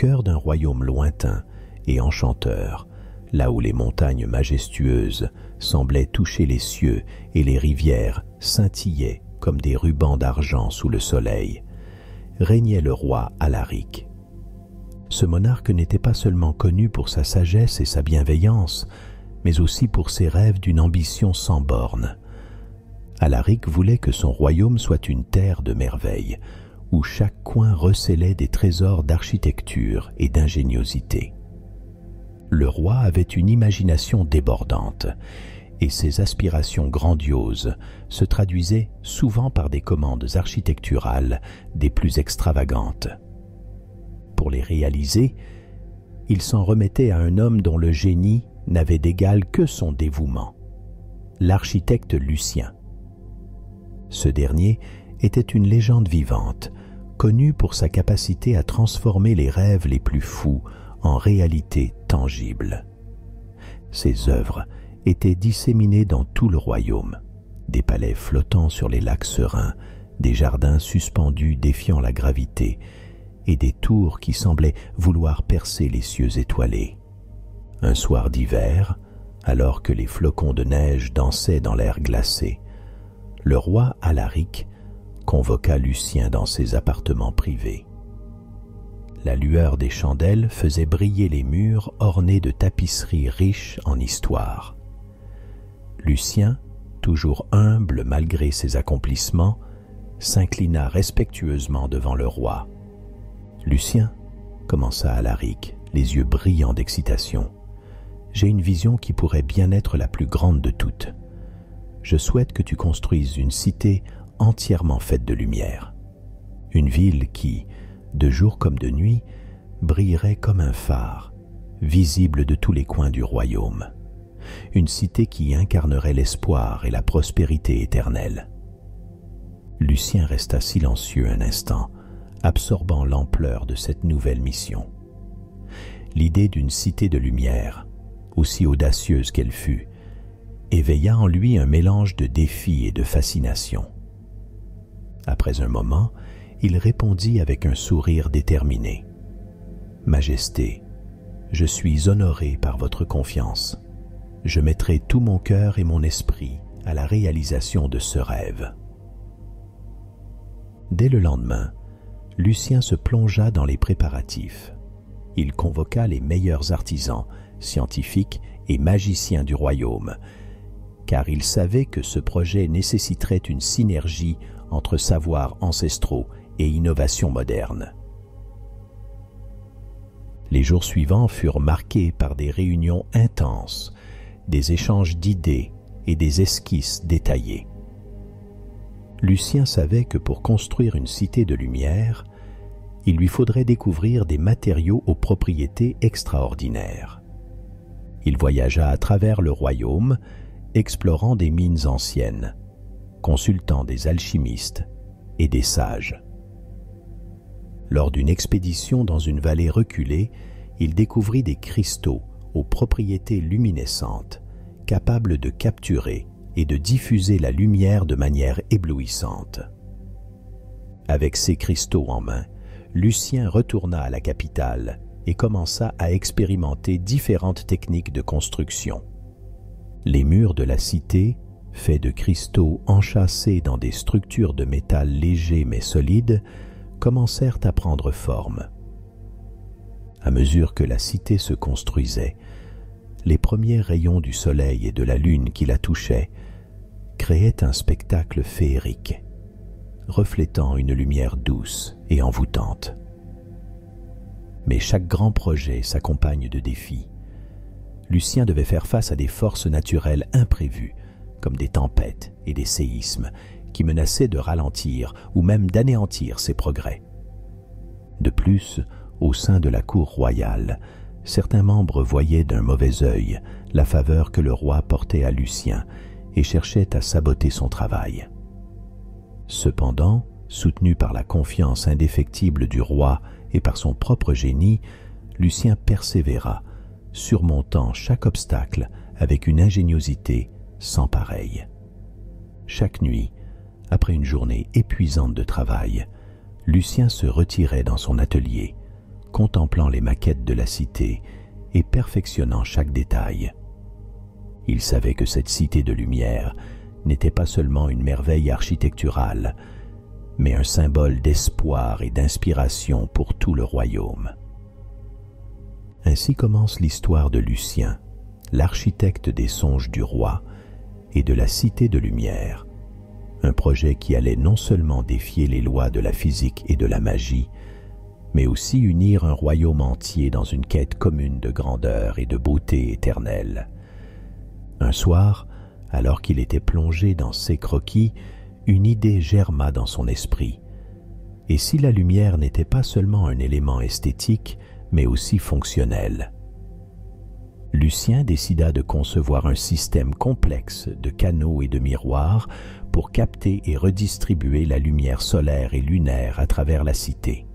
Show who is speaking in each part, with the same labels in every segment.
Speaker 1: cœur d'un royaume lointain et enchanteur, là où les montagnes majestueuses semblaient toucher les cieux et les rivières scintillaient comme des rubans d'argent sous le soleil, régnait le roi Alaric. Ce monarque n'était pas seulement connu pour sa sagesse et sa bienveillance, mais aussi pour ses rêves d'une ambition sans bornes. Alaric voulait que son royaume soit une terre de merveilles, où chaque coin recélait des trésors d'architecture et d'ingéniosité. Le roi avait une imagination débordante, et ses aspirations grandioses se traduisaient souvent par des commandes architecturales des plus extravagantes. Pour les réaliser, il s'en remettait à un homme dont le génie n'avait d'égal que son dévouement, l'architecte Lucien. Ce dernier était une légende vivante, connu pour sa capacité à transformer les rêves les plus fous en réalité tangible. Ses œuvres étaient disséminées dans tout le royaume, des palais flottants sur les lacs sereins, des jardins suspendus défiant la gravité, et des tours qui semblaient vouloir percer les cieux étoilés. Un soir d'hiver, alors que les flocons de neige dansaient dans l'air glacé, le roi Alaric convoqua Lucien dans ses appartements privés. La lueur des chandelles faisait briller les murs ornés de tapisseries riches en histoire. Lucien, toujours humble malgré ses accomplissements, s'inclina respectueusement devant le roi. « Lucien, » commença Alaric, les yeux brillants d'excitation, « j'ai une vision qui pourrait bien être la plus grande de toutes. Je souhaite que tu construises une cité entièrement faite de lumière. Une ville qui, de jour comme de nuit, brillerait comme un phare, visible de tous les coins du royaume. Une cité qui incarnerait l'espoir et la prospérité éternelle. » Lucien resta silencieux un instant, absorbant l'ampleur de cette nouvelle mission. L'idée d'une cité de lumière, aussi audacieuse qu'elle fût, éveilla en lui un mélange de défi et de fascination. Après un moment, il répondit avec un sourire déterminé. « Majesté, je suis honoré par votre confiance. Je mettrai tout mon cœur et mon esprit à la réalisation de ce rêve. » Dès le lendemain, Lucien se plongea dans les préparatifs. Il convoqua les meilleurs artisans, scientifiques et magiciens du royaume, car il savait que ce projet nécessiterait une synergie entre savoirs ancestraux et innovations modernes. Les jours suivants furent marqués par des réunions intenses, des échanges d'idées et des esquisses détaillées. Lucien savait que pour construire une cité de lumière, il lui faudrait découvrir des matériaux aux propriétés extraordinaires. Il voyagea à travers le royaume, explorant des mines anciennes, consultant des alchimistes et des sages. Lors d'une expédition dans une vallée reculée, il découvrit des cristaux aux propriétés luminescentes, capables de capturer et de diffuser la lumière de manière éblouissante. Avec ces cristaux en main, Lucien retourna à la capitale et commença à expérimenter différentes techniques de construction. Les murs de la cité, faits de cristaux enchâssés dans des structures de métal léger mais solides, commencèrent à prendre forme. À mesure que la cité se construisait, les premiers rayons du soleil et de la lune qui la touchaient créaient un spectacle féerique, reflétant une lumière douce et envoûtante. Mais chaque grand projet s'accompagne de défis. Lucien devait faire face à des forces naturelles imprévues, comme des tempêtes et des séismes, qui menaçaient de ralentir ou même d'anéantir ses progrès. De plus, au sein de la cour royale, certains membres voyaient d'un mauvais œil la faveur que le roi portait à Lucien et cherchaient à saboter son travail. Cependant, soutenu par la confiance indéfectible du roi et par son propre génie, Lucien persévéra, surmontant chaque obstacle avec une ingéniosité sans pareille. Chaque nuit, après une journée épuisante de travail, Lucien se retirait dans son atelier, contemplant les maquettes de la cité et perfectionnant chaque détail. Il savait que cette cité de lumière n'était pas seulement une merveille architecturale, mais un symbole d'espoir et d'inspiration pour tout le royaume. Ainsi commence l'histoire de Lucien, l'architecte des songes du roi et de la cité de lumière, un projet qui allait non seulement défier les lois de la physique et de la magie, mais aussi unir un royaume entier dans une quête commune de grandeur et de beauté éternelle. Un soir, alors qu'il était plongé dans ses croquis, une idée germa dans son esprit. Et si la lumière n'était pas seulement un élément esthétique, mais aussi fonctionnel? Lucien décida de concevoir un système complexe de canaux et de miroirs pour capter et redistribuer la lumière solaire et lunaire à travers la cité.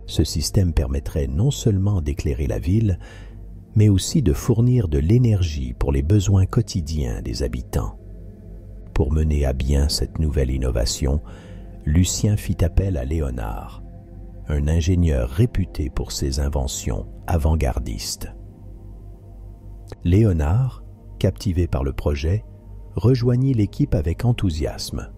Speaker 1: Ce système permettrait non seulement d'éclairer la ville, mais aussi de fournir de l'énergie pour les besoins quotidiens des habitants. Pour mener à bien cette nouvelle innovation, Lucien fit appel à Léonard, un ingénieur réputé pour ses inventions avant-gardistes. Léonard, captivé par le projet, rejoignit l'équipe avec enthousiasme.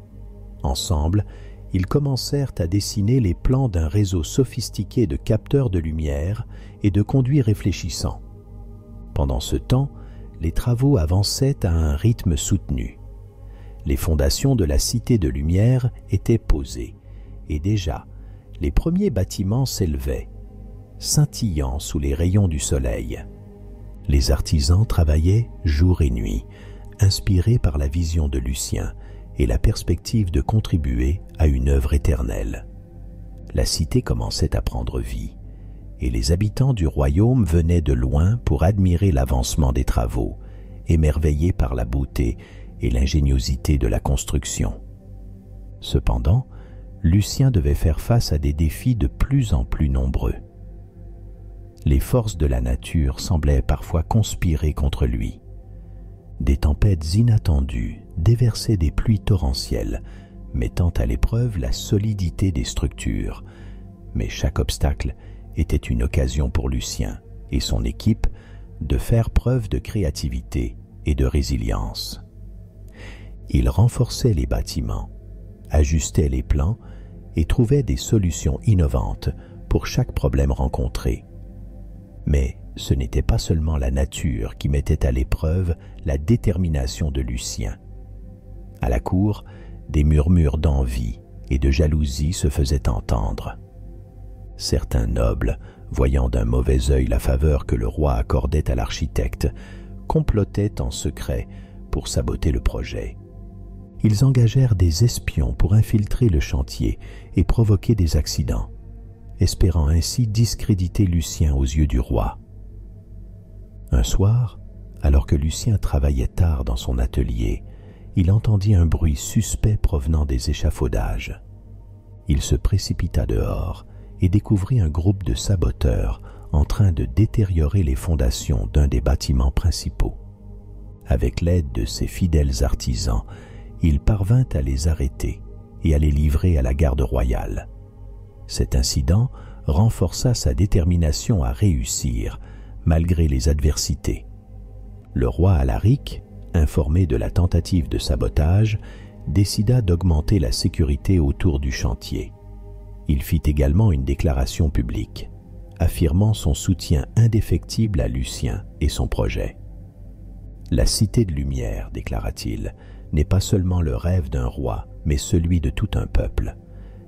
Speaker 1: Ensemble, ils commencèrent à dessiner les plans d'un réseau sophistiqué de capteurs de lumière et de conduits réfléchissants. Pendant ce temps, les travaux avançaient à un rythme soutenu. Les fondations de la Cité de Lumière étaient posées, et déjà, les premiers bâtiments s'élevaient, scintillant sous les rayons du soleil. Les artisans travaillaient jour et nuit, inspirés par la vision de Lucien et la perspective de contribuer à une œuvre éternelle. La cité commençait à prendre vie, et les habitants du royaume venaient de loin pour admirer l'avancement des travaux, émerveillés par la beauté et l'ingéniosité de la construction. Cependant, Lucien devait faire face à des défis de plus en plus nombreux. Les forces de la nature semblaient parfois conspirer contre lui. Des tempêtes inattendues déversaient des pluies torrentielles, mettant à l'épreuve la solidité des structures. Mais chaque obstacle était une occasion pour Lucien et son équipe de faire preuve de créativité et de résilience. Ils renforçaient les bâtiments, ajustaient les plans et trouvaient des solutions innovantes pour chaque problème rencontré. Mais ce n'était pas seulement la nature qui mettait à l'épreuve la détermination de Lucien. À la cour, des murmures d'envie et de jalousie se faisaient entendre. Certains nobles, voyant d'un mauvais œil la faveur que le roi accordait à l'architecte, complotaient en secret pour saboter le projet. Ils engagèrent des espions pour infiltrer le chantier et provoquer des accidents, espérant ainsi discréditer Lucien aux yeux du roi. Un soir, alors que Lucien travaillait tard dans son atelier, il entendit un bruit suspect provenant des échafaudages. Il se précipita dehors et découvrit un groupe de saboteurs en train de détériorer les fondations d'un des bâtiments principaux. Avec l'aide de ses fidèles artisans, il parvint à les arrêter et à les livrer à la garde royale. Cet incident renforça sa détermination à réussir, malgré les adversités. Le roi Alaric, informé de la tentative de sabotage, décida d'augmenter la sécurité autour du chantier. Il fit également une déclaration publique, affirmant son soutien indéfectible à Lucien et son projet. « La Cité de Lumière, déclara-t-il, n'est pas seulement le rêve d'un roi, mais celui de tout un peuple.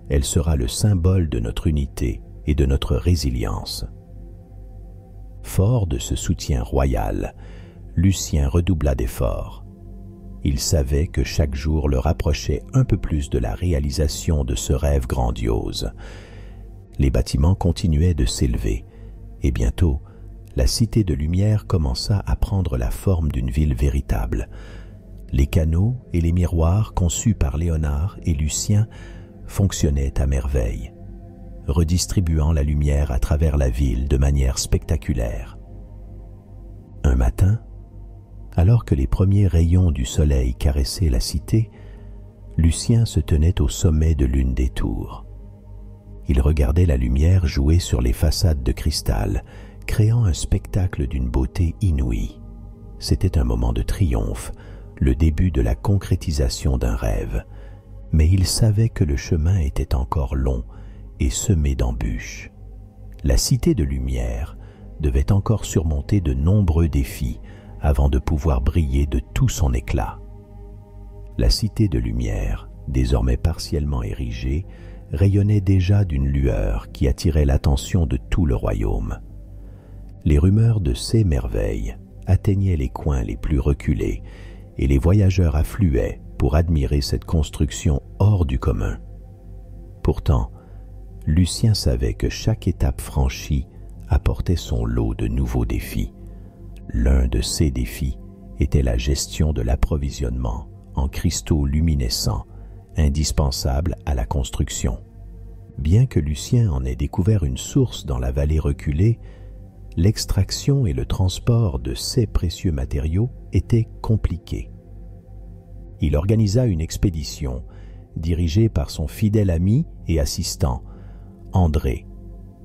Speaker 1: Elle sera le symbole de notre unité et de notre résilience. » Fort de ce soutien royal, Lucien redoubla d'efforts. Il savait que chaque jour le rapprochait un peu plus de la réalisation de ce rêve grandiose. Les bâtiments continuaient de s'élever, et bientôt, la Cité de Lumière commença à prendre la forme d'une ville véritable. Les canaux et les miroirs conçus par Léonard et Lucien fonctionnaient à merveille, redistribuant la lumière à travers la ville de manière spectaculaire. Un matin, alors que les premiers rayons du soleil caressaient la cité, Lucien se tenait au sommet de l'une des tours. Il regardait la lumière jouer sur les façades de cristal, créant un spectacle d'une beauté inouïe. C'était un moment de triomphe, le début de la concrétisation d'un rêve. Mais il savait que le chemin était encore long et semé d'embûches. La cité de lumière devait encore surmonter de nombreux défis avant de pouvoir briller de tout son éclat. La cité de lumière, désormais partiellement érigée, rayonnait déjà d'une lueur qui attirait l'attention de tout le royaume. Les rumeurs de ces merveilles atteignaient les coins les plus reculés et les voyageurs affluaient pour admirer cette construction hors du commun. Pourtant, Lucien savait que chaque étape franchie apportait son lot de nouveaux défis. L'un de ces défis était la gestion de l'approvisionnement en cristaux luminescents, indispensable à la construction. Bien que Lucien en ait découvert une source dans la vallée reculée, l'extraction et le transport de ces précieux matériaux étaient compliqués. Il organisa une expédition dirigée par son fidèle ami et assistant, André,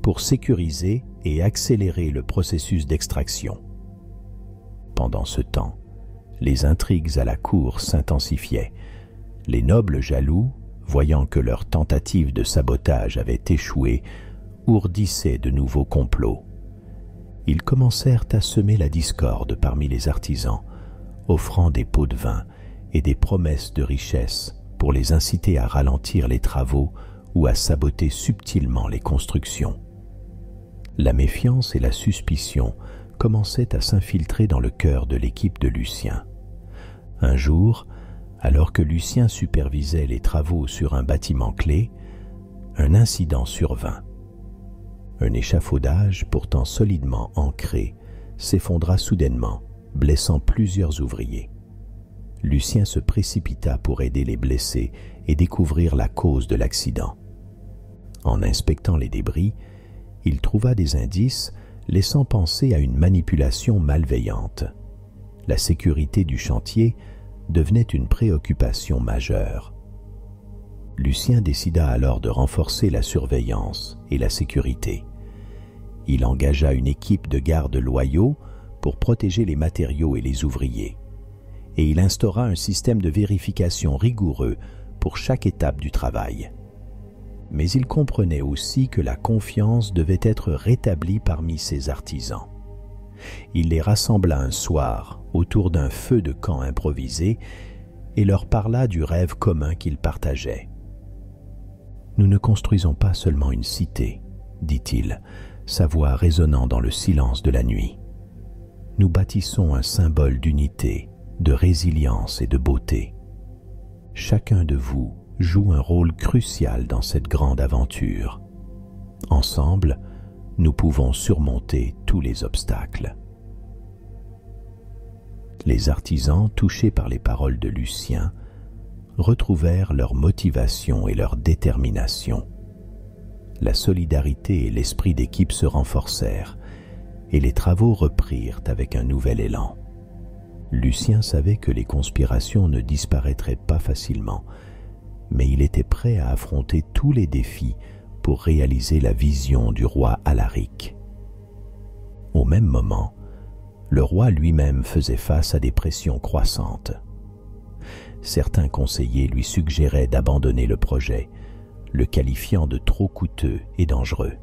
Speaker 1: pour sécuriser et accélérer le processus d'extraction. Pendant ce temps, les intrigues à la cour s'intensifiaient. Les nobles jaloux, voyant que leur tentative de sabotage avait échoué, ourdissaient de nouveaux complots. Ils commencèrent à semer la discorde parmi les artisans, offrant des pots de vin et des promesses de richesse pour les inciter à ralentir les travaux ou à saboter subtilement les constructions. La méfiance et la suspicion commençaient à s'infiltrer dans le cœur de l'équipe de Lucien. Un jour, alors que Lucien supervisait les travaux sur un bâtiment clé, un incident survint. Un échafaudage pourtant solidement ancré s'effondra soudainement, blessant plusieurs ouvriers. Lucien se précipita pour aider les blessés et découvrir la cause de l'accident. En inspectant les débris, il trouva des indices laissant penser à une manipulation malveillante. La sécurité du chantier devenait une préoccupation majeure. Lucien décida alors de renforcer la surveillance et la sécurité. Il engagea une équipe de gardes loyaux pour protéger les matériaux et les ouvriers. Et il instaura un système de vérification rigoureux pour chaque étape du travail. Mais il comprenait aussi que la confiance devait être rétablie parmi ses artisans. Il les rassembla un soir autour d'un feu de camp improvisé et leur parla du rêve commun qu'ils partageaient. « Nous ne construisons pas seulement une cité, dit-il, sa voix résonnant dans le silence de la nuit. Nous bâtissons un symbole d'unité, de résilience et de beauté. Chacun de vous joue un rôle crucial dans cette grande aventure. Ensemble, nous pouvons surmonter tous les obstacles. » Les artisans, touchés par les paroles de Lucien, retrouvèrent leur motivation et leur détermination. La solidarité et l'esprit d'équipe se renforcèrent, et les travaux reprirent avec un nouvel élan. Lucien savait que les conspirations ne disparaîtraient pas facilement, mais il était prêt à affronter tous les défis pour réaliser la vision du roi Alaric. Au même moment, le roi lui-même faisait face à des pressions croissantes. Certains conseillers lui suggéraient d'abandonner le projet, le qualifiant de trop coûteux et dangereux.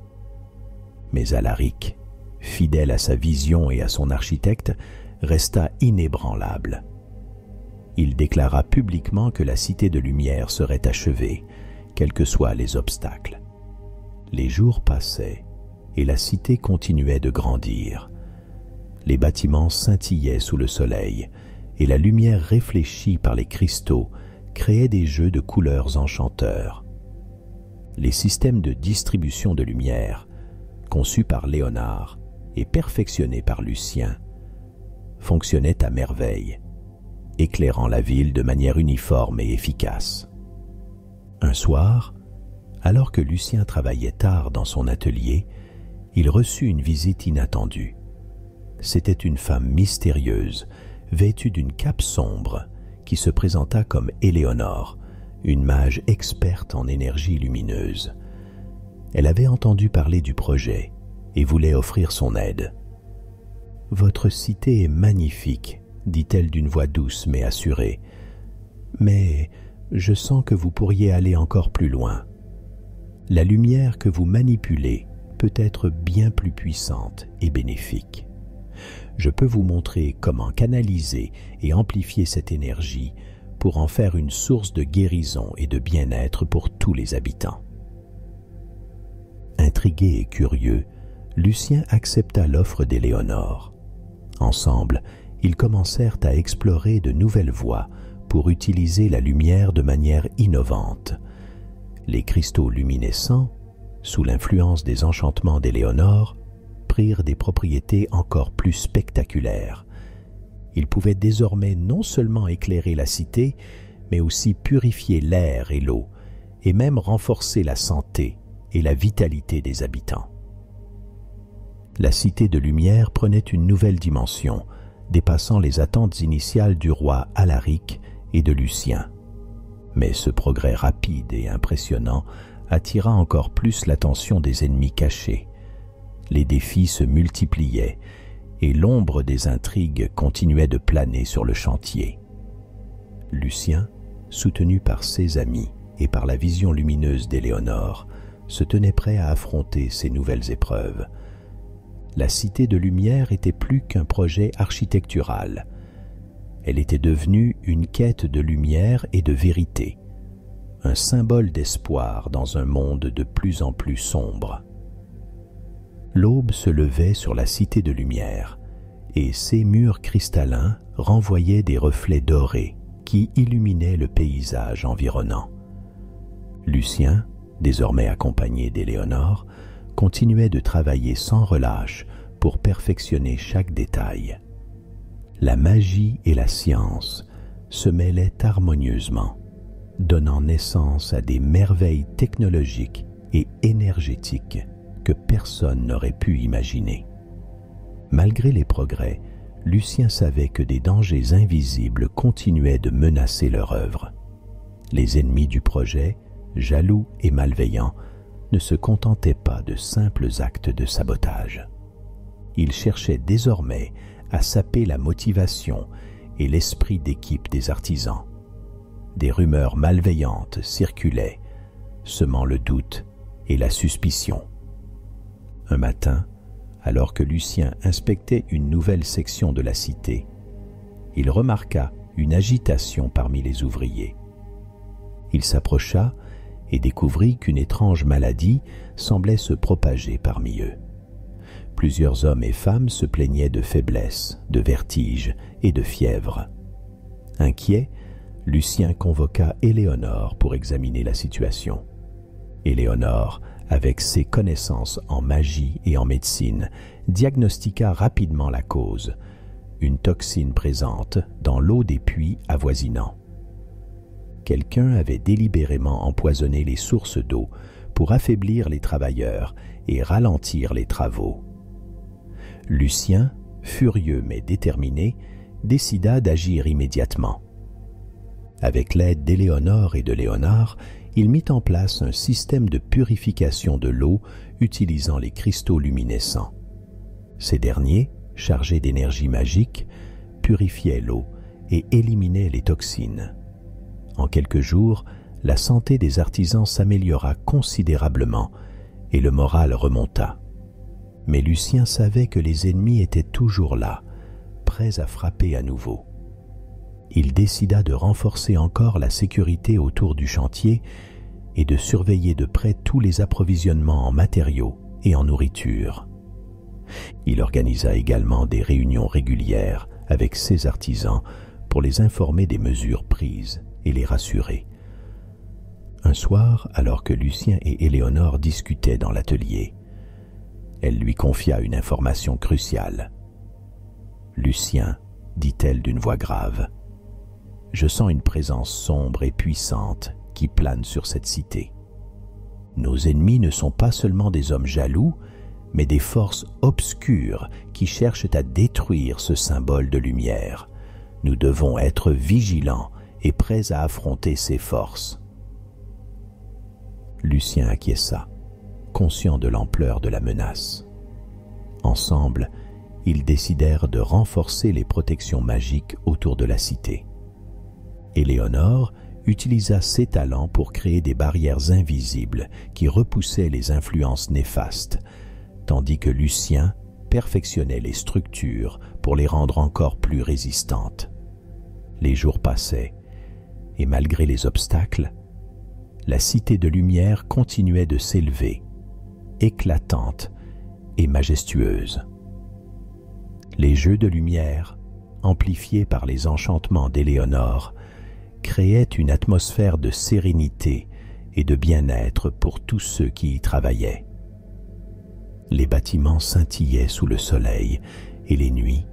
Speaker 1: Mais Alaric, fidèle à sa vision et à son architecte, resta inébranlable. Il déclara publiquement que la cité de lumière serait achevée, quels que soient les obstacles. Les jours passaient et la cité continuait de grandir. Les bâtiments scintillaient sous le soleil et la lumière réfléchie par les cristaux créait des jeux de couleurs enchanteurs. Les systèmes de distribution de lumière, conçus par Léonard et perfectionnés par Lucien, fonctionnaient à merveille, éclairant la ville de manière uniforme et efficace. Un soir, alors que Lucien travaillait tard dans son atelier, il reçut une visite inattendue. C'était une femme mystérieuse, vêtue d'une cape sombre, qui se présenta comme Éléonore, une mage experte en énergie lumineuse. Elle avait entendu parler du projet et voulait offrir son aide. « Votre cité est magnifique, dit-elle d'une voix douce mais assurée. Mais je sens que vous pourriez aller encore plus loin. La lumière que vous manipulez peut être bien plus puissante et bénéfique. Je peux vous montrer comment canaliser et amplifier cette énergie pour en faire une source de guérison et de bien-être pour tous les habitants. » Intrigué et curieux, Lucien accepta l'offre d'Éléonore. Ensemble, ils commencèrent à explorer de nouvelles voies pour utiliser la lumière de manière innovante. Les cristaux luminescents, sous l'influence des enchantements d'Éléonore, prirent des propriétés encore plus spectaculaires. Ils pouvaient désormais non seulement éclairer la cité, mais aussi purifier l'air et l'eau, et même renforcer la santé et la vitalité des habitants. La cité de lumière prenait une nouvelle dimension, dépassant les attentes initiales du roi Alaric et de Lucien. Mais ce progrès rapide et impressionnant attira encore plus l'attention des ennemis cachés. Les défis se multipliaient et l'ombre des intrigues continuait de planer sur le chantier. Lucien, soutenu par ses amis et par la vision lumineuse d'Éléonore, se tenait prêt à affronter ces nouvelles épreuves. La cité de lumière était plus qu'un projet architectural. Elle était devenue une quête de lumière et de vérité, un symbole d'espoir dans un monde de plus en plus sombre. L'aube se levait sur la cité de lumière, et ses murs cristallins renvoyaient des reflets dorés qui illuminaient le paysage environnant. Lucien, désormais accompagné d'Éléonore, continuait de travailler sans relâche pour perfectionner chaque détail. La magie et la science se mêlaient harmonieusement, donnant naissance à des merveilles technologiques et énergétiques que personne n'aurait pu imaginer. Malgré les progrès, Lucien savait que des dangers invisibles continuaient de menacer leur œuvre. Les ennemis du projet, jaloux et malveillants, ne se contentaient pas de simples actes de sabotage. Ils cherchaient désormais à saper la motivation et l'esprit d'équipe des artisans. Des rumeurs malveillantes circulaient, semant le doute et la suspicion. Un matin, alors que Lucien inspectait une nouvelle section de la cité, il remarqua une agitation parmi les ouvriers. Il s'approcha et découvrit qu'une étrange maladie semblait se propager parmi eux. Plusieurs hommes et femmes se plaignaient de faiblesse, de vertige et de fièvre. Inquiet, Lucien convoqua Éléonore pour examiner la situation. Éléonore, avec ses connaissances en magie et en médecine, diagnostiqua rapidement la cause, une toxine présente dans l'eau des puits avoisinants. Quelqu'un avait délibérément empoisonné les sources d'eau pour affaiblir les travailleurs et ralentir les travaux. Lucien, furieux mais déterminé, décida d'agir immédiatement. Avec l'aide d'Éléonore et de Léonard, il mit en place un système de purification de l'eau utilisant les cristaux luminescents. Ces derniers, chargés d'énergie magique, purifiaient l'eau et éliminaient les toxines. En quelques jours, la santé des artisans s'améliora considérablement et le moral remonta. Mais Lucien savait que les ennemis étaient toujours là, prêts à frapper à nouveau. Il décida de renforcer encore la sécurité autour du chantier et de surveiller de près tous les approvisionnements en matériaux et en nourriture. Il organisa également des réunions régulières avec ses artisans pour les informer des mesures prises et les rassurer. Un soir, alors que Lucien et Éléonore discutaient dans l'atelier, elle lui confia une information cruciale. « Lucien, dit-elle d'une voix grave, je sens une présence sombre et puissante qui plane sur cette cité. Nos ennemis ne sont pas seulement des hommes jaloux, mais des forces obscures qui cherchent à détruire ce symbole de lumière. Nous devons être vigilants et prêts à affronter ces forces. » Lucien acquiesça, conscients de l'ampleur de la menace. Ensemble, ils décidèrent de renforcer les protections magiques autour de la cité. Éléonore utilisa ses talents pour créer des barrières invisibles qui repoussaient les influences néfastes, tandis que Lucien perfectionnait les structures pour les rendre encore plus résistantes. Les jours passaient, et malgré les obstacles, la cité de lumière continuait de s'élever, éclatante et majestueuse. Les jeux de lumière, amplifiés par les enchantements d'Éléonore, créaient une atmosphère de sérénité et de bien-être pour tous ceux qui y travaillaient. Les bâtiments scintillaient sous le soleil, et les nuits,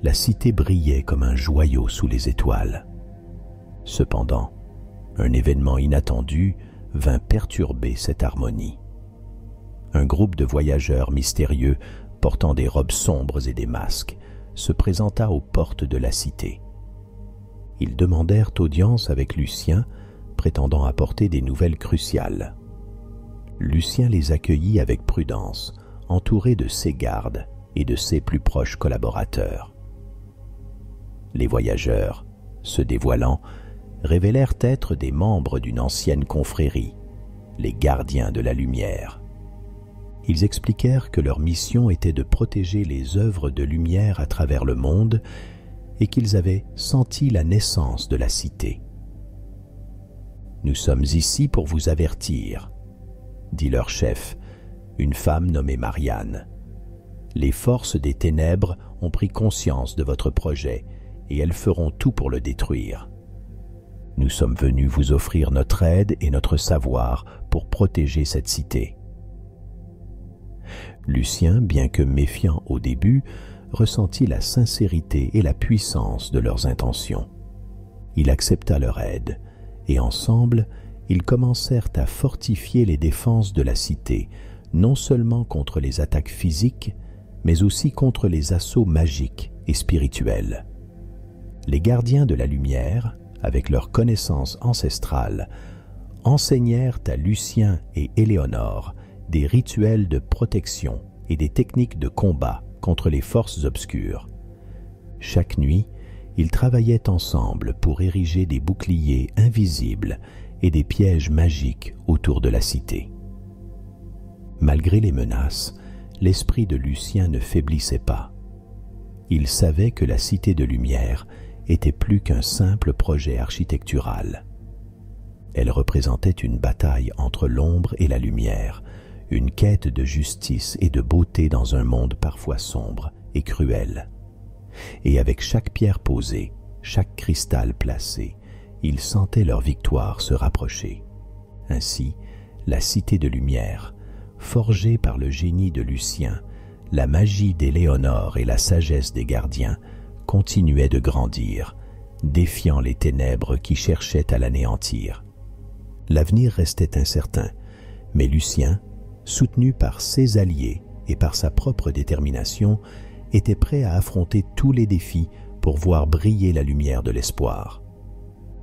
Speaker 1: la cité brillait comme un joyau sous les étoiles. Cependant, un événement inattendu vint perturber cette harmonie. Un groupe de voyageurs mystérieux portant des robes sombres et des masques se présenta aux portes de la cité. Ils demandèrent audience avec Lucien, prétendant apporter des nouvelles cruciales. Lucien les accueillit avec prudence, entouré de ses gardes et de ses plus proches collaborateurs. Les voyageurs, se dévoilant, révélèrent être des membres d'une ancienne confrérie, les gardiens de la lumière. Ils expliquèrent que leur mission était de protéger les œuvres de lumière à travers le monde et qu'ils avaient senti la naissance de la cité. « Nous sommes ici pour vous avertir, » dit leur chef, une femme nommée Marianne. « Les forces des ténèbres ont pris conscience de votre projet et elles feront tout pour le détruire. Nous sommes venus vous offrir notre aide et notre savoir pour protéger cette cité. » Lucien, bien que méfiant au début, ressentit la sincérité et la puissance de leurs intentions. Il accepta leur aide, et ensemble, ils commencèrent à fortifier les défenses de la cité, non seulement contre les attaques physiques, mais aussi contre les assauts magiques et spirituels. Les gardiens de la lumière, avec leurs connaissances ancestrales, enseignèrent à Lucien et Éléonore des rituels de protection et des techniques de combat contre les forces obscures. Chaque nuit, ils travaillaient ensemble pour ériger des boucliers invisibles et des pièges magiques autour de la cité. Malgré les menaces, l'esprit de Lucien ne faiblissait pas. Il savait que la cité de lumière était plus qu'un simple projet architectural. Elle représentait une bataille entre l'ombre et la lumière, une quête de justice et de beauté dans un monde parfois sombre et cruel. Et avec chaque pierre posée, chaque cristal placé, ils sentaient leur victoire se rapprocher. Ainsi, la cité de lumière, forgée par le génie de Lucien, la magie d'Éléonore et la sagesse des gardiens, continuait de grandir, défiant les ténèbres qui cherchaient à l'anéantir. L'avenir restait incertain, mais Lucien, soutenu par ses alliés et par sa propre détermination, était prêt à affronter tous les défis pour voir briller la lumière de l'espoir.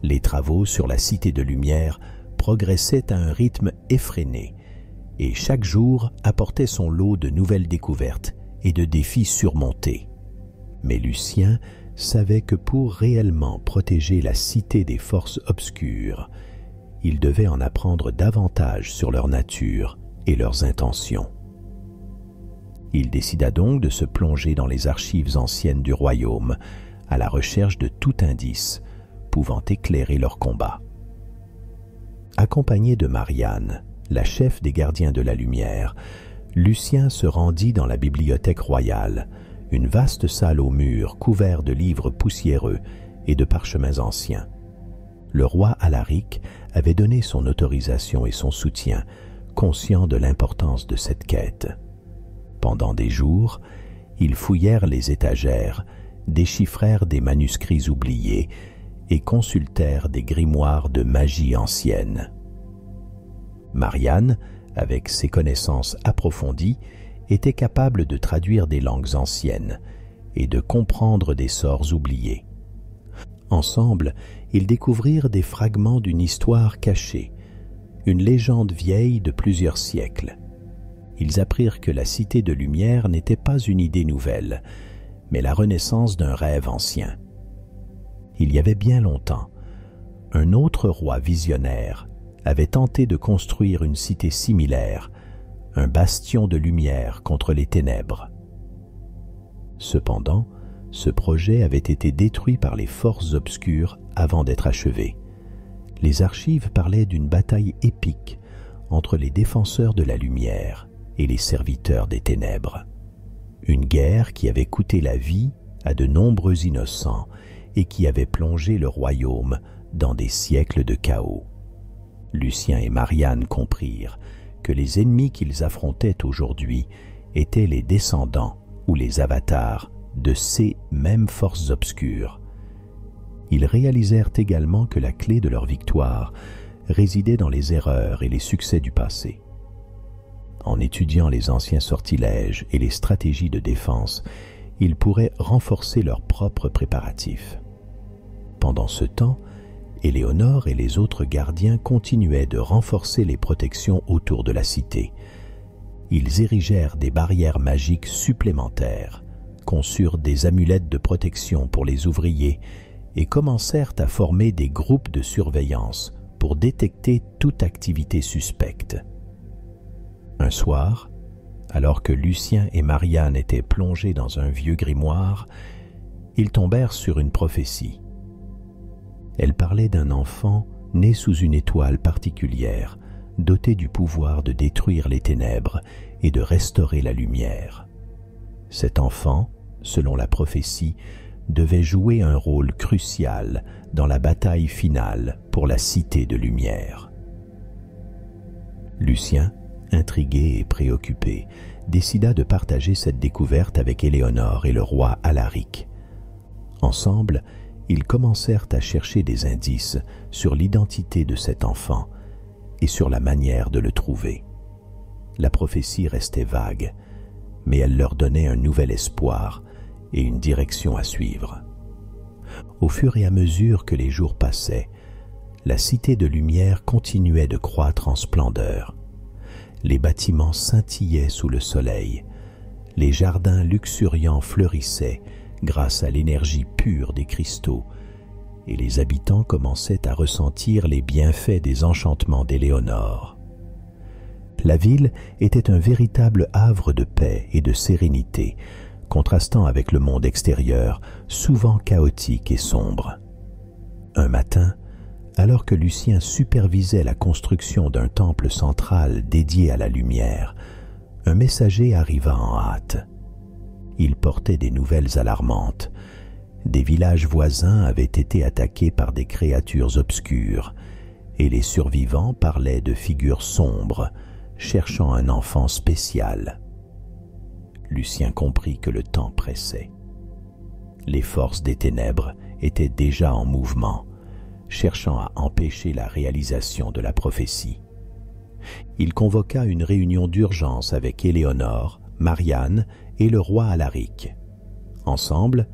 Speaker 1: Les travaux sur la cité de lumière progressaient à un rythme effréné, et chaque jour apportait son lot de nouvelles découvertes et de défis surmontés. Mais Lucien savait que pour réellement protéger la cité des forces obscures, il devait en apprendre davantage sur leur nature et leurs intentions. Il décida donc de se plonger dans les archives anciennes du royaume, à la recherche de tout indice pouvant éclairer leur combat. Accompagné de Marianne, la chef des gardiens de la lumière, Lucien se rendit dans la bibliothèque royale, une vaste salle aux murs couverts de livres poussiéreux et de parchemins anciens. Le roi Alaric avait donné son autorisation et son soutien, conscient de l'importance de cette quête. Pendant des jours, ils fouillèrent les étagères, déchiffrèrent des manuscrits oubliés et consultèrent des grimoires de magie ancienne. Marianne, avec ses connaissances approfondies, était capable de traduire des langues anciennes et de comprendre des sorts oubliés. Ensemble, ils découvrirent des fragments d'une histoire cachée, une légende vieille de plusieurs siècles. ils apprirent que la Cité de Lumière n'était pas une idée nouvelle, mais la renaissance d'un rêve ancien. Il y avait bien longtemps, un autre roi visionnaire avait tenté de construire une cité similaire, un bastion de lumière contre les ténèbres. Cependant, ce projet avait été détruit par les forces obscures avant d'être achevé. Les archives parlaient d'une bataille épique entre les défenseurs de la lumière et les serviteurs des ténèbres. Une guerre qui avait coûté la vie à de nombreux innocents et qui avait plongé le royaume dans des siècles de chaos. Lucien et Marianne comprirent que les ennemis qu'ils affrontaient aujourd'hui étaient les descendants ou les avatars de ces mêmes forces obscures. Ils réalisèrent également que la clé de leur victoire résidait dans les erreurs et les succès du passé. En étudiant les anciens sortilèges et les stratégies de défense, ils pourraient renforcer leurs propres préparatifs. Pendant ce temps, Éléonore et les autres gardiens continuaient de renforcer les protections autour de la cité. Ils érigèrent des barrières magiques supplémentaires, conçurent des amulettes de protection pour les ouvriers et commencèrent à former des groupes de surveillance pour détecter toute activité suspecte. Un soir, alors que Lucien et Marianne étaient plongés dans un vieux grimoire, ils tombèrent sur une prophétie. Elle parlait d'un enfant né sous une étoile particulière, doté du pouvoir de détruire les ténèbres et de restaurer la lumière. Cet enfant, selon la prophétie, devait jouer un rôle crucial dans la bataille finale pour la Cité de Lumière. Lucien, intrigué et préoccupé, décida de partager cette découverte avec Éléonore et le roi Alaric. Ensemble, ils commencèrent à chercher des indices sur l'identité de cet enfant et sur la manière de le trouver. La prophétie restait vague, mais elle leur donnait un nouvel espoir et une direction à suivre. Au fur et à mesure que les jours passaient, la Cité de Lumière continuait de croître en splendeur. Les bâtiments scintillaient sous le soleil, les jardins luxuriants fleurissaient grâce à l'énergie pure des cristaux, et les habitants commençaient à ressentir les bienfaits des enchantements d'Éléonore. La ville était un véritable havre de paix et de sérénité, contrastant avec le monde extérieur, souvent chaotique et sombre. Un matin, alors que Lucien supervisait la construction d'un temple central dédié à la lumière, un messager arriva en hâte. Il portait des nouvelles alarmantes. Des villages voisins avaient été attaqués par des créatures obscures, et les survivants parlaient de figures sombres, cherchant un enfant spécial. Lucien comprit que le temps pressait. Les forces des ténèbres étaient déjà en mouvement, cherchant à empêcher la réalisation de la prophétie. Il convoqua une réunion d'urgence avec Éléonore, Marianne et le roi Alaric. Ensemble,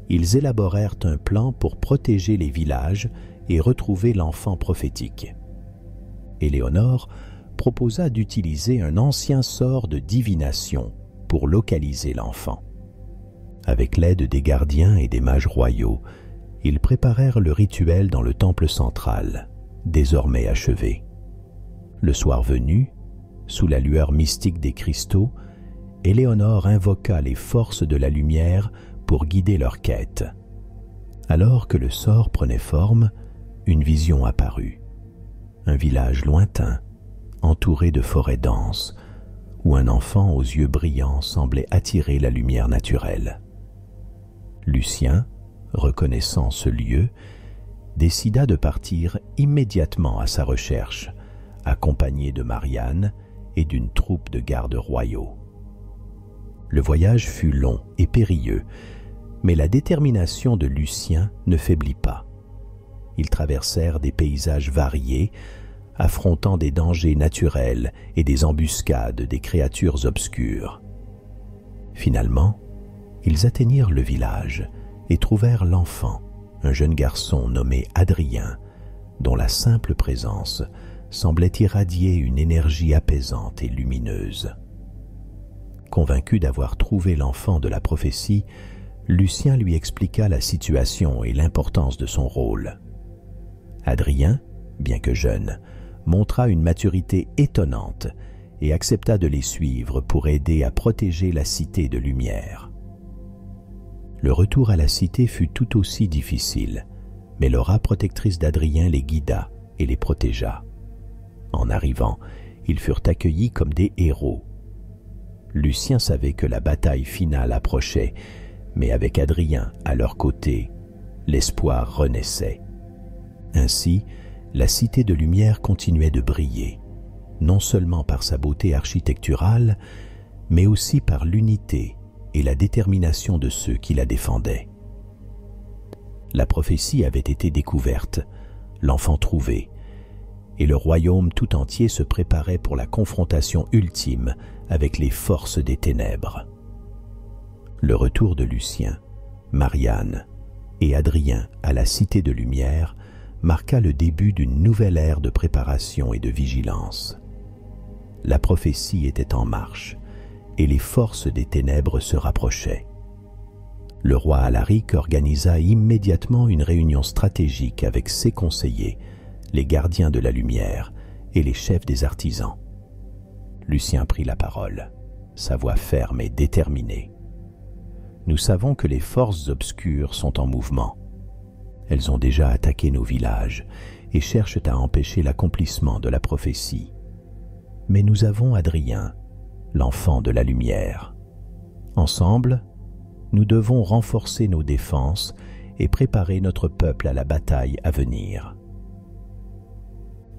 Speaker 1: ils élaborèrent un plan pour protéger les villages et retrouver l'enfant prophétique. Éléonore proposa d'utiliser un ancien sort de divination pour localiser l'enfant. Avec l'aide des gardiens et des mages royaux, ils préparèrent le rituel dans le temple central, désormais achevé. Le soir venu, sous la lueur mystique des cristaux, Éléonore invoqua les forces de la lumière pour guider leur quête. Alors que le sort prenait forme, une vision apparut. Un village lointain, entouré de forêts denses, où un enfant aux yeux brillants semblait attirer la lumière naturelle. Lucien, reconnaissant ce lieu, décida de partir immédiatement à sa recherche, accompagné de Marianne et d'une troupe de gardes royaux. Le voyage fut long et périlleux, mais la détermination de Lucien ne faiblit pas. Ils traversèrent des paysages variés, affrontant des dangers naturels et des embuscades des créatures obscures. Finalement, ils atteignirent le village et trouvèrent l'enfant, un jeune garçon nommé Adrien, dont la simple présence semblait irradier une énergie apaisante et lumineuse. Convaincu d'avoir trouvé l'enfant de la prophétie, Lucien lui expliqua la situation et l'importance de son rôle. Adrien, bien que jeune, montra une maturité étonnante et accepta de les suivre pour aider à protéger la cité de lumière. Le retour à la cité fut tout aussi difficile, mais l'aura protectrice d'Adrien les guida et les protégea. En arrivant, ils furent accueillis comme des héros. Lucien savait que la bataille finale approchait, mais avec Adrien à leur côté, l'espoir renaissait. Ainsi, la cité de lumière continuait de briller, non seulement par sa beauté architecturale, mais aussi par l'unité et la détermination de ceux qui la défendaient. La prophétie avait été découverte, l'enfant trouvé, et le royaume tout entier se préparait pour la confrontation ultime avec les forces des ténèbres. Le retour de Lucien, Marianne et Adrien à la Cité de Lumière marqua le début d'une nouvelle ère de préparation et de vigilance. La prophétie était en marche, et les forces des ténèbres se rapprochaient. Le roi Alaric organisa immédiatement une réunion stratégique avec ses conseillers, les gardiens de la lumière et les chefs des artisans. Lucien prit la parole, sa voix ferme et déterminée. « Nous savons que les forces obscures sont en mouvement. Elles ont déjà attaqué nos villages et cherchent à empêcher l'accomplissement de la prophétie. Mais nous avons Adrien, l'enfant de la lumière. Ensemble, nous devons renforcer nos défenses et préparer notre peuple à la bataille à venir. »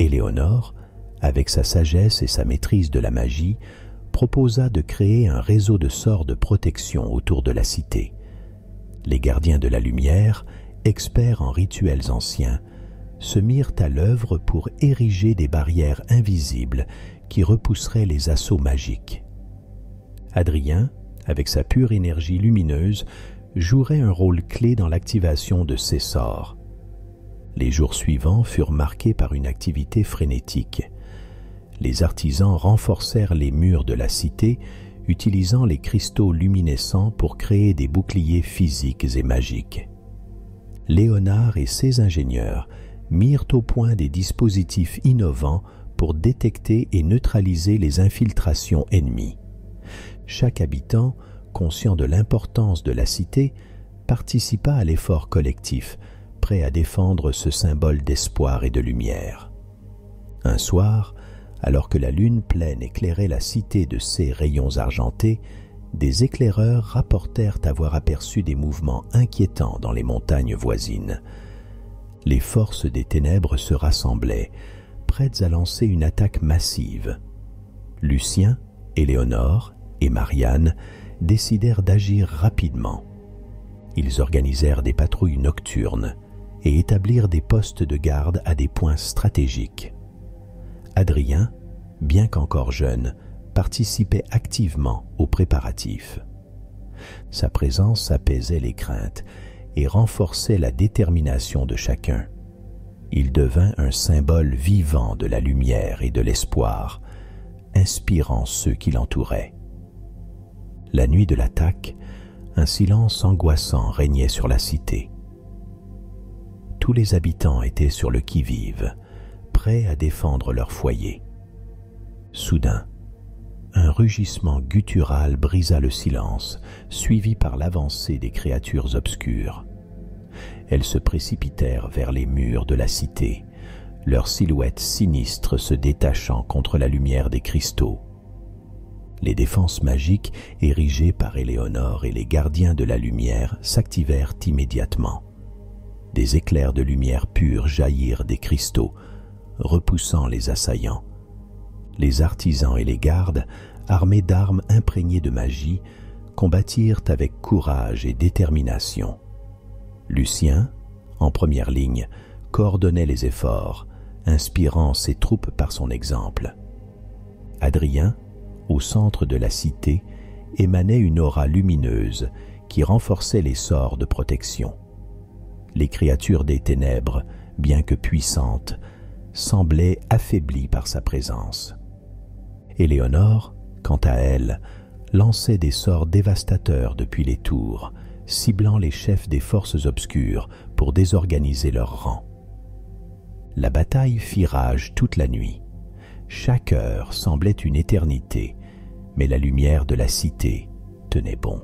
Speaker 1: Éléonore, avec sa sagesse et sa maîtrise de la magie, proposa de créer un réseau de sorts de protection autour de la cité. Les gardiens de la lumière, experts en rituels anciens, se mirent à l'œuvre pour ériger des barrières invisibles qui repousseraient les assauts magiques. Adrien, avec sa pure énergie lumineuse, jouerait un rôle clé dans l'activation de ces sorts. Les jours suivants furent marqués par une activité frénétique. Les artisans renforcèrent les murs de la cité, utilisant les cristaux luminescents pour créer des boucliers physiques et magiques. Léonard et ses ingénieurs mirent au point des dispositifs innovants pour détecter et neutraliser les infiltrations ennemies. Chaque habitant, conscient de l'importance de la cité, participa à l'effort collectif, prêt à défendre ce symbole d'espoir et de lumière. Un soir, alors que la lune pleine éclairait la cité de ses rayons argentés, des éclaireurs rapportèrent avoir aperçu des mouvements inquiétants dans les montagnes voisines. Les forces des ténèbres se rassemblaient, prêtes à lancer une attaque massive. Lucien, Éléonore et Marianne décidèrent d'agir rapidement. Ils organisèrent des patrouilles nocturnes et établirent des postes de garde à des points stratégiques. Adrien, bien qu'encore jeune, participait activement aux préparatifs. Sa présence apaisait les craintes et renforçait la détermination de chacun. Il devint un symbole vivant de la lumière et de l'espoir, inspirant ceux qui l'entouraient. La nuit de l'attaque, un silence angoissant régnait sur la cité. Tous les habitants étaient sur le qui-vive, prêts à défendre leur foyer. Soudain, un rugissement guttural brisa le silence, suivi par l'avancée des créatures obscures. Elles se précipitèrent vers les murs de la cité, leurs silhouettes sinistres se détachant contre la lumière des cristaux. Les défenses magiques érigées par Éléonore et les gardiens de la lumière s'activèrent immédiatement. Des éclairs de lumière pure jaillirent des cristaux, repoussant les assaillants. Les artisans et les gardes, armés d'armes imprégnées de magie, combattirent avec courage et détermination. Lucien, en première ligne, coordonnait les efforts, inspirant ses troupes par son exemple. Adrien, au centre de la cité, émanait une aura lumineuse qui renforçait les sorts de protection. Les créatures des ténèbres, bien que puissantes, semblaient affaiblies par sa présence. Éléonore, quant à elle, lançait des sorts dévastateurs depuis les tours, ciblant les chefs des forces obscures pour désorganiser leurs rangs. La bataille fit rage toute la nuit. Chaque heure semblait une éternité, mais la lumière de la cité tenait bon.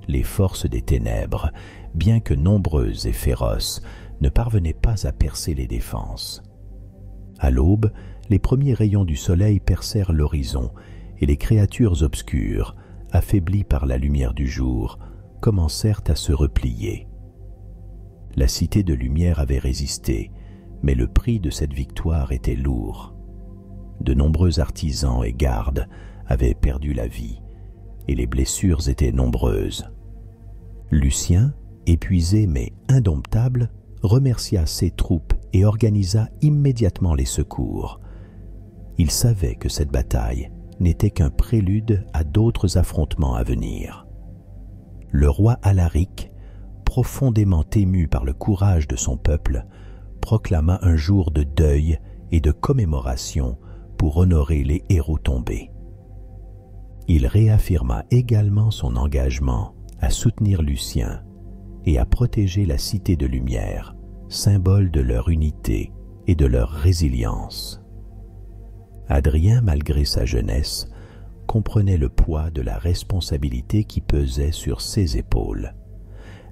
Speaker 1: Les forces des ténèbres, bien que nombreuses et féroces, ne parvenaient pas à percer les défenses. À l'aube, les premiers rayons du soleil percèrent l'horizon et les créatures obscures, affaiblies par la lumière du jour, commencèrent à se replier. La cité de lumière avait résisté, mais le prix de cette victoire était lourd. De nombreux artisans et gardes avaient perdu la vie, et les blessures étaient nombreuses. Lucien, épuisé mais indomptable, remercia ses troupes et organisa immédiatement les secours. Il savait que cette bataille n'était qu'un prélude à d'autres affrontements à venir. Le roi Alaric, profondément ému par le courage de son peuple, proclama un jour de deuil et de commémoration pour honorer les héros tombés. Il réaffirma également son engagement à soutenir Lucien et à protéger la cité de lumière, symbole de leur unité et de leur résilience. Adrien, malgré sa jeunesse, comprenait le poids de la responsabilité qui pesait sur ses épaules.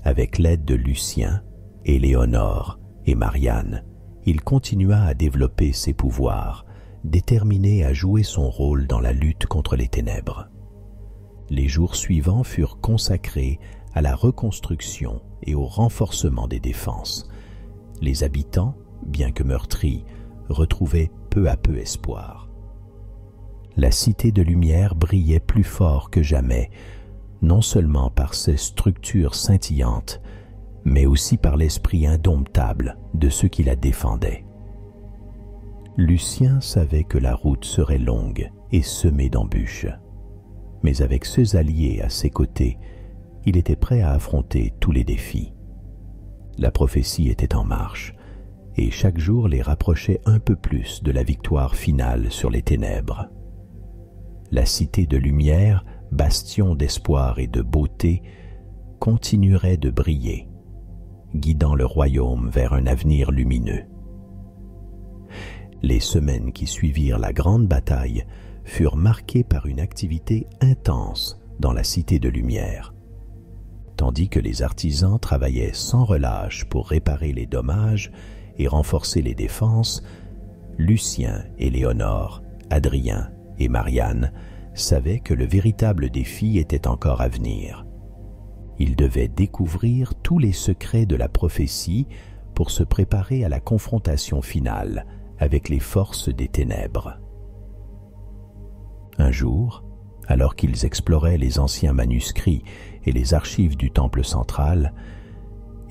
Speaker 1: Avec l'aide de Lucien, Éléonore et Marianne, il continua à développer ses pouvoirs, déterminé à jouer son rôle dans la lutte contre les ténèbres. Les jours suivants furent consacrés à la reconstruction et au renforcement des défenses. Les habitants, bien que meurtris, retrouvaient peu à peu espoir. La cité de lumière brillait plus fort que jamais, non seulement par ses structures scintillantes, mais aussi par l'esprit indomptable de ceux qui la défendaient. Lucien savait que la route serait longue et semée d'embûches, mais avec ses alliés à ses côtés, il était prêt à affronter tous les défis. La prophétie était en marche, et chaque jour les rapprochait un peu plus de la victoire finale sur les ténèbres. La cité de lumière, bastion d'espoir et de beauté, continuerait de briller, guidant le royaume vers un avenir lumineux. Les semaines qui suivirent la grande bataille furent marquées par une activité intense dans la cité de lumière. Tandis que les artisans travaillaient sans relâche pour réparer les dommages et renforcer les défenses, Lucien, Éléonore, Adrien et Marianne savaient que le véritable défi était encore à venir. Ils devaient découvrir tous les secrets de la prophétie pour se préparer à la confrontation finale avec les forces des ténèbres. Un jour, alors qu'ils exploraient les anciens manuscrits et les archives du temple central,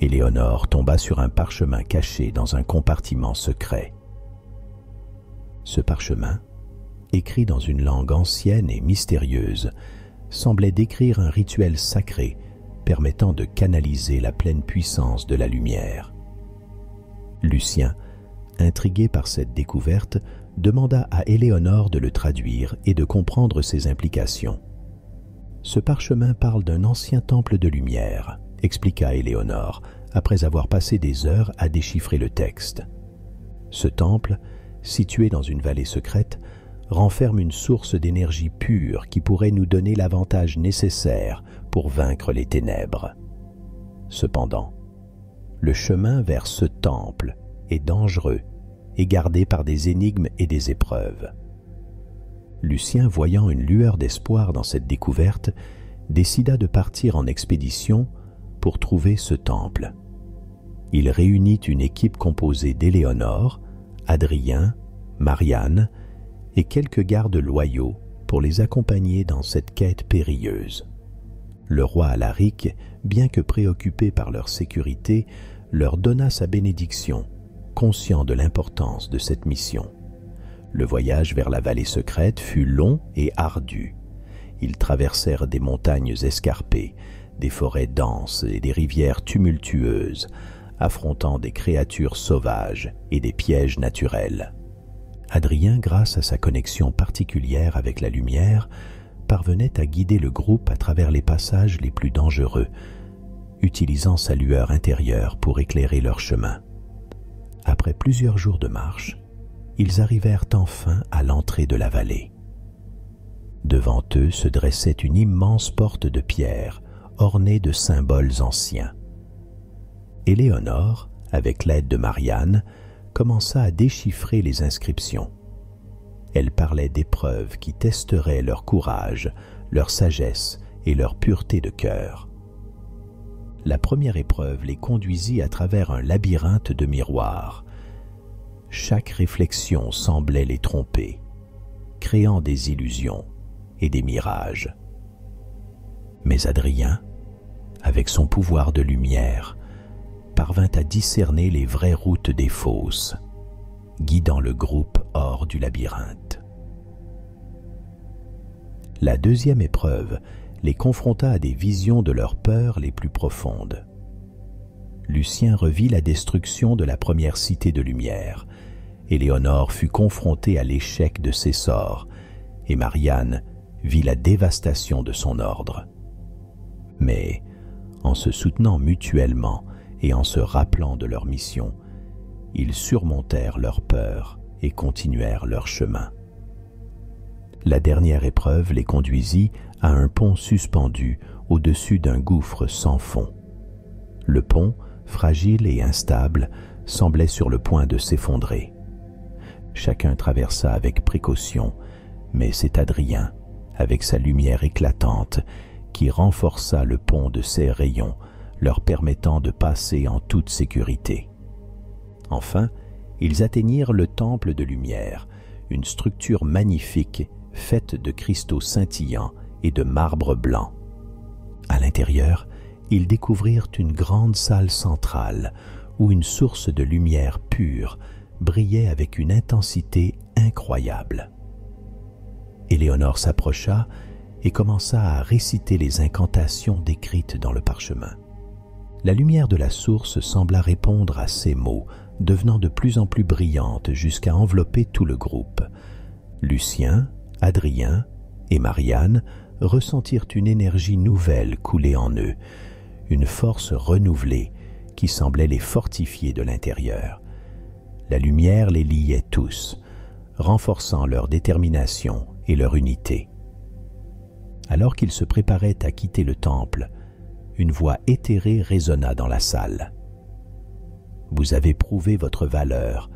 Speaker 1: Éléonore tomba sur un parchemin caché dans un compartiment secret. Ce parchemin, écrit dans une langue ancienne et mystérieuse, semblait décrire un rituel sacré permettant de canaliser la pleine puissance de la lumière. Lucien, intrigué par cette découverte, demanda à Éléonore de le traduire et de comprendre ses implications. « Ce parchemin parle d'un ancien temple de lumière », expliqua Éléonore, après avoir passé des heures à déchiffrer le texte. « Ce temple, situé dans une vallée secrète, renferme une source d'énergie pure qui pourrait nous donner l'avantage nécessaire pour vaincre les ténèbres. Cependant, le chemin vers ce temple est dangereux et gardé par des énigmes et des épreuves. » Lucien, voyant une lueur d'espoir dans cette découverte, décida de partir en expédition pour trouver ce temple. Il réunit une équipe composée d'Éléonore, Adrien, Marianne et quelques gardes loyaux pour les accompagner dans cette quête périlleuse. Le roi Alaric, bien que préoccupé par leur sécurité, leur donna sa bénédiction, conscient de l'importance de cette mission. Le voyage vers la vallée secrète fut long et ardu. Ils traversèrent des montagnes escarpées, des forêts denses et des rivières tumultueuses, affrontant des créatures sauvages et des pièges naturels. Adrien, grâce à sa connexion particulière avec la lumière, parvenait à guider le groupe à travers les passages les plus dangereux, utilisant sa lueur intérieure pour éclairer leur chemin. Après plusieurs jours de marche, ils arrivèrent enfin à l'entrée de la vallée. Devant eux se dressait une immense porte de pierre ornée de symboles anciens. Éléonore, avec l'aide de Marianne, commença à déchiffrer les inscriptions. Elle parlait d'épreuves qui testeraient leur courage, leur sagesse et leur pureté de cœur. La première épreuve les conduisit à travers un labyrinthe de miroirs. Chaque réflexion semblait les tromper, créant des illusions et des mirages. Mais Adrien, avec son pouvoir de lumière, parvint à discerner les vraies routes des fausses, guidant le groupe hors du labyrinthe. La deuxième épreuve les confronta à des visions de leurs peurs les plus profondes. Lucien revit la destruction de la première cité de lumière. Éléonore fut confrontée à l'échec de ses sorts, et Marianne vit la dévastation de son ordre. Mais, en se soutenant mutuellement et en se rappelant de leur mission, ils surmontèrent leurs peurs et continuèrent leur chemin. La dernière épreuve les conduisit à un pont suspendu au-dessus d'un gouffre sans fond. Le pont, fragile et instable, semblait sur le point de s'effondrer. Chacun traversa avec précaution, mais c'est Adrien, avec sa lumière éclatante, qui renforça le pont de ses rayons, leur permettant de passer en toute sécurité. Enfin, ils atteignirent le temple de lumière, une structure magnifique faite de cristaux scintillants et de marbre blanc. À l'intérieur, ils découvrirent une grande salle centrale où une source de lumière pure brillait avec une intensité incroyable. Éléonore s'approcha et commença à réciter les incantations décrites dans le parchemin. La lumière de la source sembla répondre à ces mots, devenant de plus en plus brillante jusqu'à envelopper tout le groupe. Lucien, Adrien et Marianne ressentirent une énergie nouvelle couler en eux, une force renouvelée qui semblait les fortifier de l'intérieur. La lumière les liait tous, renforçant leur détermination et leur unité. Alors qu'ils se préparaient à quitter le temple, une voix éthérée résonna dans la salle. « Vous avez prouvé votre valeur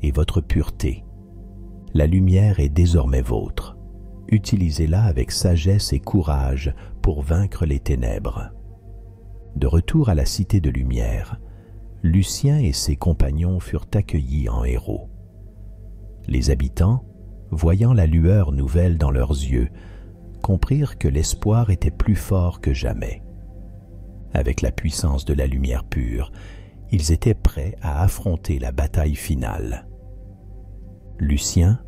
Speaker 1: et votre pureté. La lumière est désormais vôtre. Utilisez-la avec sagesse et courage pour vaincre les ténèbres. » De retour à la cité de lumière, Lucien et ses compagnons furent accueillis en héros. Les habitants, voyant la lueur nouvelle dans leurs yeux, comprirent que l'espoir était plus fort que jamais. Avec la puissance de la lumière pure, ils étaient prêts à affronter la bataille finale. Lucien,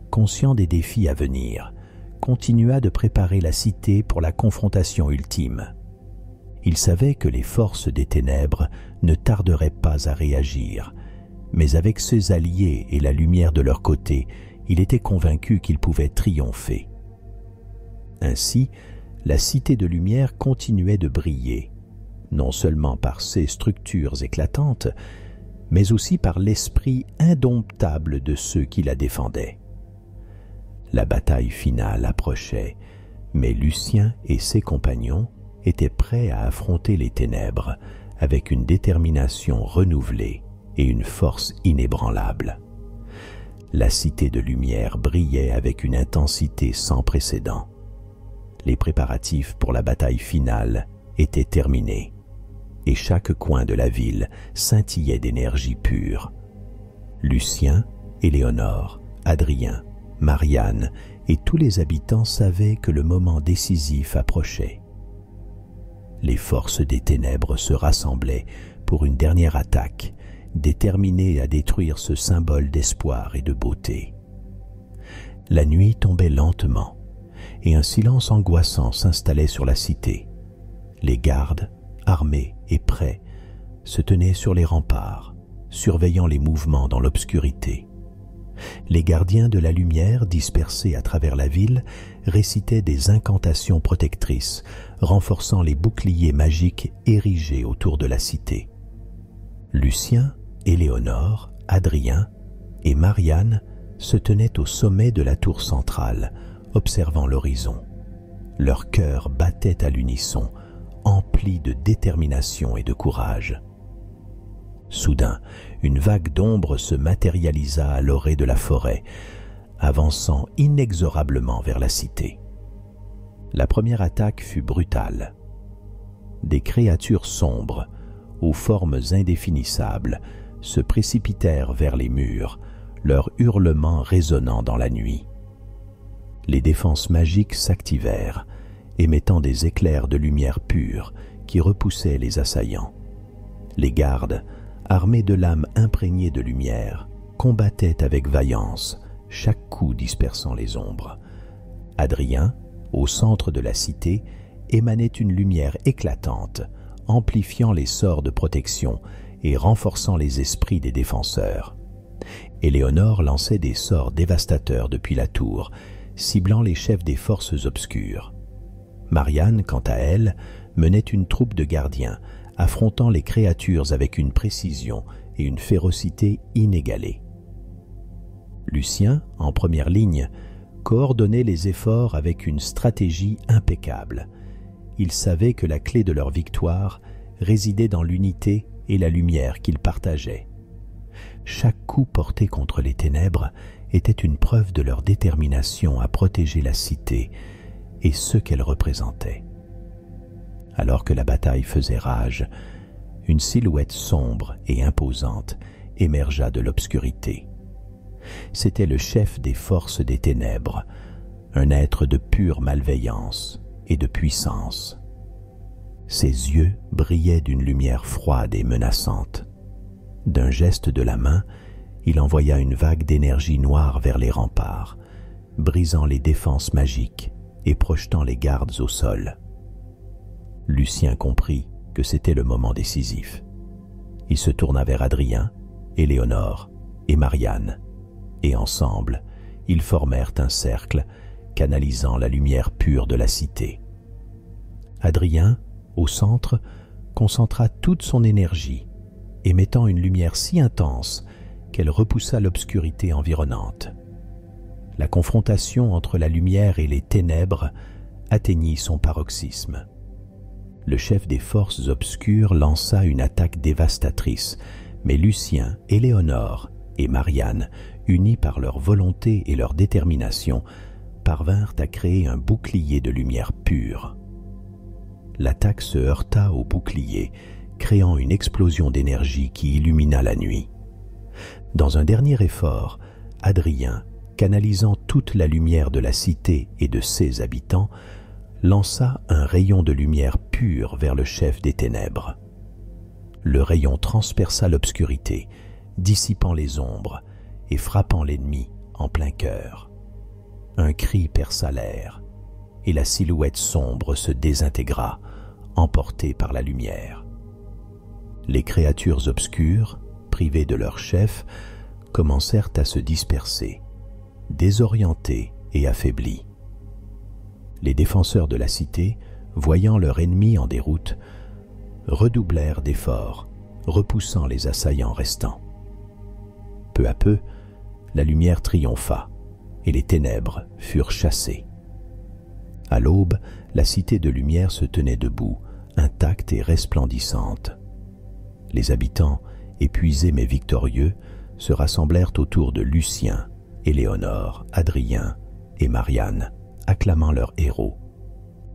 Speaker 1: conscient des défis à venir, continua de préparer la cité pour la confrontation ultime. Il savait que les forces des ténèbres ne tarderaient pas à réagir, mais avec ses alliés et la lumière de leur côté, il était convaincu qu'il pouvait triompher. Ainsi, la cité de lumière continuait de briller, non seulement par ses structures éclatantes, mais aussi par l'esprit indomptable de ceux qui la défendaient. La bataille finale approchait, mais Lucien et ses compagnons étaient prêts à affronter les ténèbres avec une détermination renouvelée et une force inébranlable. La cité de lumière brillait avec une intensité sans précédent. Les préparatifs pour la bataille finale étaient terminés, et chaque coin de la ville scintillait d'énergie pure. Lucien, Éléonore, Adrien, Marianne et tous les habitants savaient que le moment décisif approchait. Les forces des ténèbres se rassemblaient pour une dernière attaque, déterminées à détruire ce symbole d'espoir et de beauté. La nuit tombait lentement, et un silence angoissant s'installait sur la cité. Les gardes, armés et prêts, se tenaient sur les remparts, surveillant les mouvements dans l'obscurité. Les gardiens de la lumière, dispersés à travers la ville, récitaient des incantations protectrices, renforçant les boucliers magiques érigés autour de la cité. Lucien, Éléonore, Adrien et Marianne se tenaient au sommet de la tour centrale, observant l'horizon. Leur cœur battait à l'unisson, empli de détermination et de courage. Soudain, une vague d'ombre se matérialisa à l'orée de la forêt, avançant inexorablement vers la cité. La première attaque fut brutale. Des créatures sombres, aux formes indéfinissables, se précipitèrent vers les murs, leurs hurlements résonnant dans la nuit. Les défenses magiques s'activèrent, émettant des éclairs de lumière pure qui repoussaient les assaillants. Les gardes, armés de lames imprégnées de lumière, combattaient avec vaillance, chaque coup dispersant les ombres. Adrien, au centre de la cité, émanait une lumière éclatante, amplifiant les sorts de protection et renforçant les esprits des défenseurs. Éléonore lançait des sorts dévastateurs depuis la tour, ciblant les chefs des forces obscures. Marianne, quant à elle, menait une troupe de gardiens, affrontant les créatures avec une précision et une férocité inégalées. Lucien, en première ligne, coordonnait les efforts avec une stratégie impeccable. Il savait que la clé de leur victoire résidait dans l'unité et la lumière qu'ils partageaient. Chaque coup porté contre les ténèbres était une preuve de leur détermination à protéger la cité et ce qu'elle représentait. Alors que la bataille faisait rage, une silhouette sombre et imposante émergea de l'obscurité. C'était le chef des forces des ténèbres, un être de pure malveillance et de puissance. Ses yeux brillaient d'une lumière froide et menaçante. D'un geste de la main, il envoya une vague d'énergie noire vers les remparts, brisant les défenses magiques et projetant les gardes au sol. Lucien comprit que c'était le moment décisif. Il se tourna vers Adrien, Éléonore et Marianne, et ensemble, ils formèrent un cercle, canalisant la lumière pure de la cité. Adrien, au centre, concentra toute son énergie, émettant une lumière si intense qu'elle repoussa l'obscurité environnante. La confrontation entre la lumière et les ténèbres atteignit son paroxysme. Le chef des forces obscures lança une attaque dévastatrice, mais Lucien, Éléonore et Marianne, unis par leur volonté et leur détermination, parvinrent à créer un bouclier de lumière pure. L'attaque se heurta au bouclier, créant une explosion d'énergie qui illumina la nuit. Dans un dernier effort, Adrien, canalisant toute la lumière de la cité et de ses habitants, lança un rayon de lumière pure vers le chef des ténèbres. Le rayon transperça l'obscurité, dissipant les ombres et frappant l'ennemi en plein cœur. Un cri perça l'air, et la silhouette sombre se désintégra, emportée par la lumière. Les créatures obscures, privées de leur chef, commencèrent à se disperser, désorientées et affaiblies. Les défenseurs de la cité, voyant leur ennemi en déroute, redoublèrent d'efforts, repoussant les assaillants restants. Peu à peu, la lumière triompha et les ténèbres furent chassées. À l'aube, la cité de lumière se tenait debout, intacte et resplendissante. Les habitants, épuisés mais victorieux, se rassemblèrent autour de Lucien, Éléonore, Adrien et Marianne, acclamant leur héros.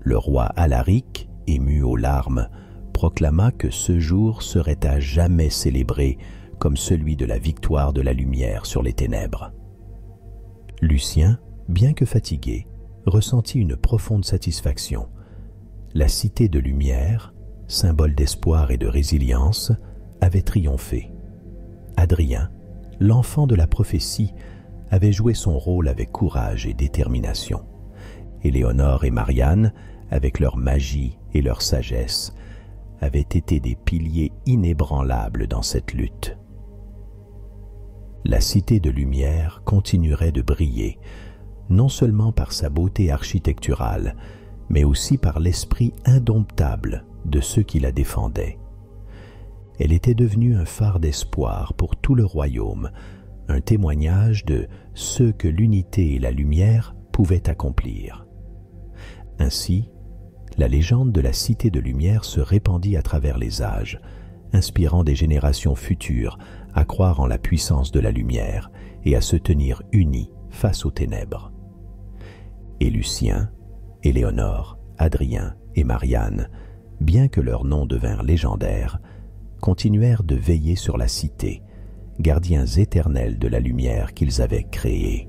Speaker 1: Le roi Alaric, ému aux larmes, proclama que ce jour serait à jamais célébré comme celui de la victoire de la lumière sur les ténèbres. Lucien, bien que fatigué, ressentit une profonde satisfaction. La cité de lumière, symbole d'espoir et de résilience, avait triomphé. Adrien, l'enfant de la prophétie, avait joué son rôle avec courage et détermination. Éléonore et Marianne, avec leur magie et leur sagesse, avaient été des piliers inébranlables dans cette lutte. la cité de lumière continuerait de briller, non seulement par sa beauté architecturale, mais aussi par l'esprit indomptable de ceux qui la défendaient. Elle était devenue un phare d'espoir pour tout le royaume, un témoignage de ce que l'unité et la lumière pouvaient accomplir. Ainsi, la légende de la Cité de Lumière se répandit à travers les âges, inspirant des générations futures à croire en la puissance de la lumière et à se tenir unis face aux ténèbres. Et Lucien, Éléonore, Adrien et Marianne, bien que leurs noms devinrent légendaires, continuèrent de veiller sur la cité, gardiens éternels de la lumière qu'ils avaient créée.